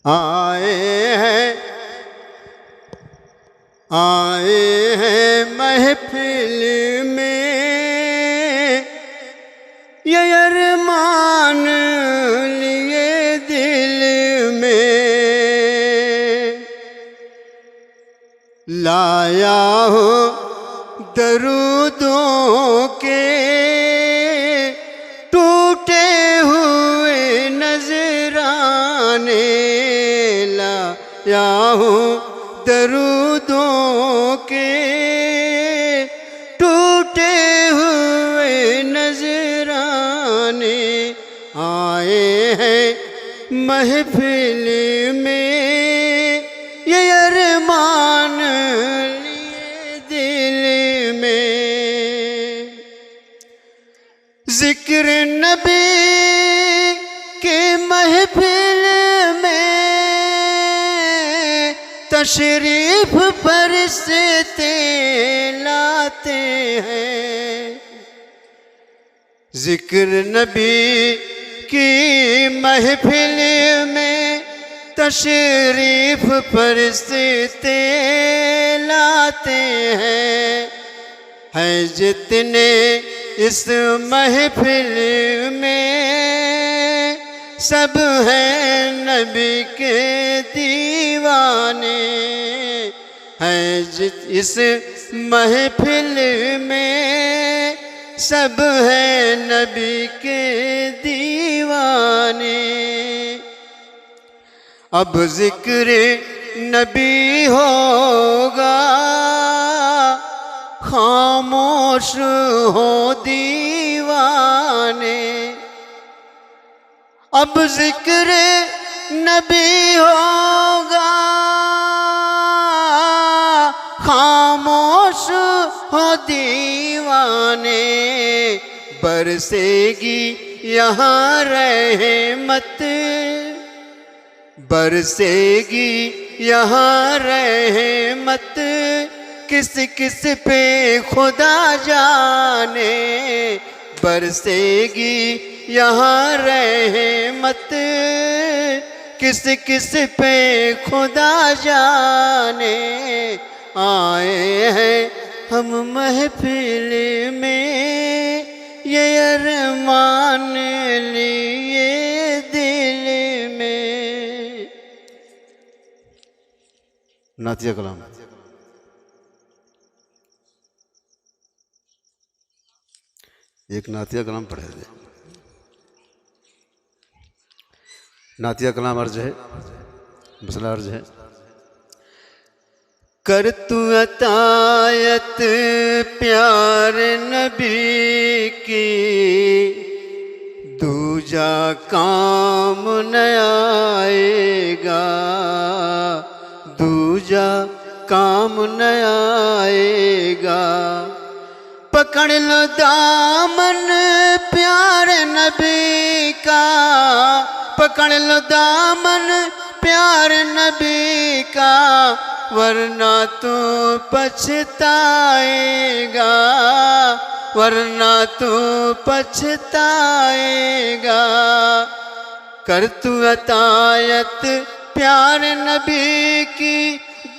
आए हैं महफिल में, ये अरमान लिए दिल में। लाया हो दरूदों के टूटे हुए नजराने, लाया हो दरूदों के टूटे हुए नजराने। आए हैं महफिल में, ये अरमान लिए दिल में। जिक्र नबी के महफिल में तशरीफ फरिश्ते लाते हैं। जिक्र नबी की महफिल में तशरीफ फरिश्ते लाते हैं। है जितने इस महफिल में सब हैं नबी के दीवाने। है इस महफिल में सब हैं नबी के दीवाने। अब जिक्र नबी होगा खामोश हो दीवाने। अब जिक्र नबी होगा खामोश हो दीवाने। बरसेगी यहाँ रहमत, बरसेगी यहाँ रहमत, किस किस पे खुदा जाने। बरसेगी यहाँ रहमत, किस किस पे खुदा जाने। आए हैं हम महफिल में, ये अरमान लिए दिल में। नातिया कलाम। एक नातिया कलाम पढ़े थे। नातिया कलाम अर्ज है, मसला अर्ज है। कर तू अतायत प्यार नबी की, दूजा काम न आएगा, दूजा काम न आएगा। पकड़ लो दामन प्यार नबी का, पकड़ लो दामन प्यार नबी का, वरना तू पछताएगा, वरना तू पछताएगा। कर तू अतायत प्यार नबी की,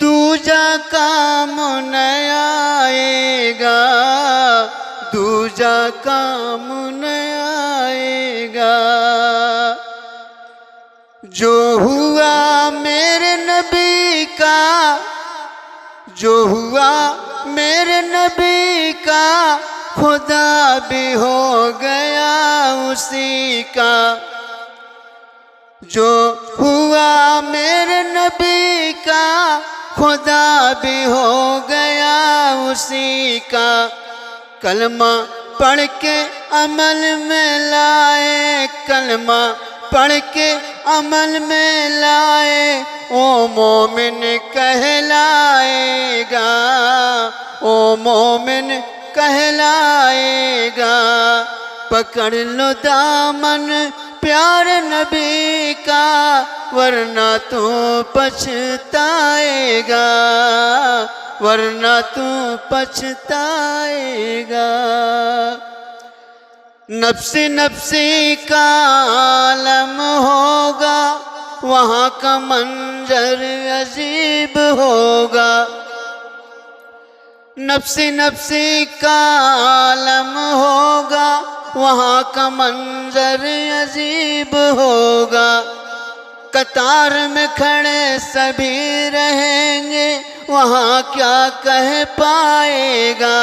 दूजा काम न आएगा, दूजा काम न आएगा। जो हुआ मेरे नबी का, जो हुआ मेरे नबी का, खुदा भी हो गया उसी का। जो हुआ मेरे नबी का, खुदा भी हो गया उसी का। कलमा पढ़ के अमल में लाए, कलमा पढ़ के अमल में लाए, ओ मोमिन कहलाएगा, ओ मोमिन कहलाएगा। पकड़ लो दामन प्यार नबी का, वरना तू पछताएगा, वरना तू पछताएगा। नफ्सी नफ्सी का आलम होगा, वहाँ का मंजर अजीब होगा। नफ्सी नफ्सी का आलम होगा, वहाँ का मंजर अजीब होगा। कतार में खड़े सभी रहेंगे, वहाँ क्या कह पाएगा।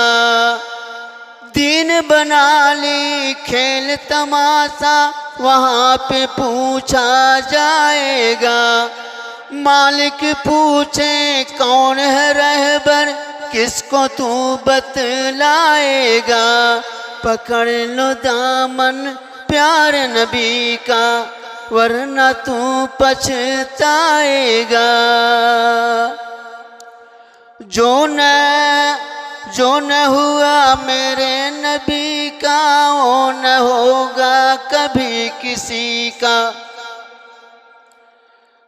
दीन बना ली खेल तमाशा, वहाँ पे पूछा जाएगा। मालिक पूछे कौन है रहबर, किसको तू बतलाएगा। पकड़ लो दामन प्यार नबी का, वरना तू पछताएगा। जो न हुआ मेरे नबी का, वो न होगा कभी किसी का।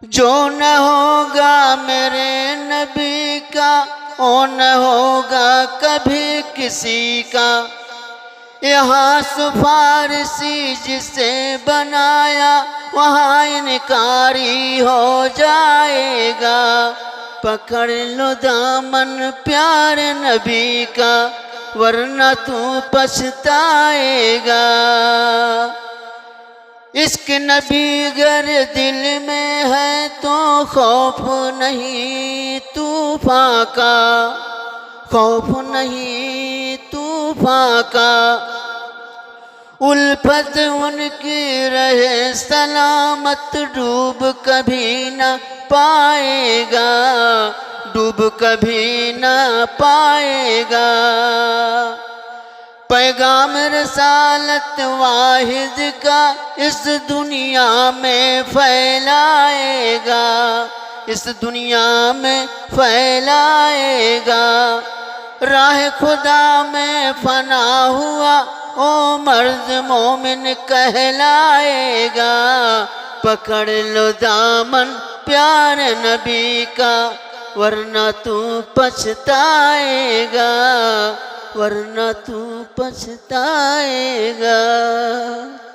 जो न होगा मेरे नबी का, वो न होगा कभी किसी का। यहाँ सिफारिशी जिसे बनाया, वहाँ इनकारी हो जाएगा। पकड़ लो दामन प्यार नबी का, वरना तू पछताएगा। इश्क नबी अगर दिल में है तो खौफ नहीं तूफान का, खौफ नहीं तूफान का। उल्फत उनकी रहे सलामत, डूब कभी न पाएगा, डूब कभी न पाएगा। पैगाम रसालत वाहिद का इस दुनिया में फैलाएगा, इस दुनिया में फैलाएगा। राह खुदा में फना हुआ ओ मर्द मोमिन कहलाएगा। पकड़ लो दामन प्यार नबी का, वरना तू पछताएगा, वरना तू पछताएगा।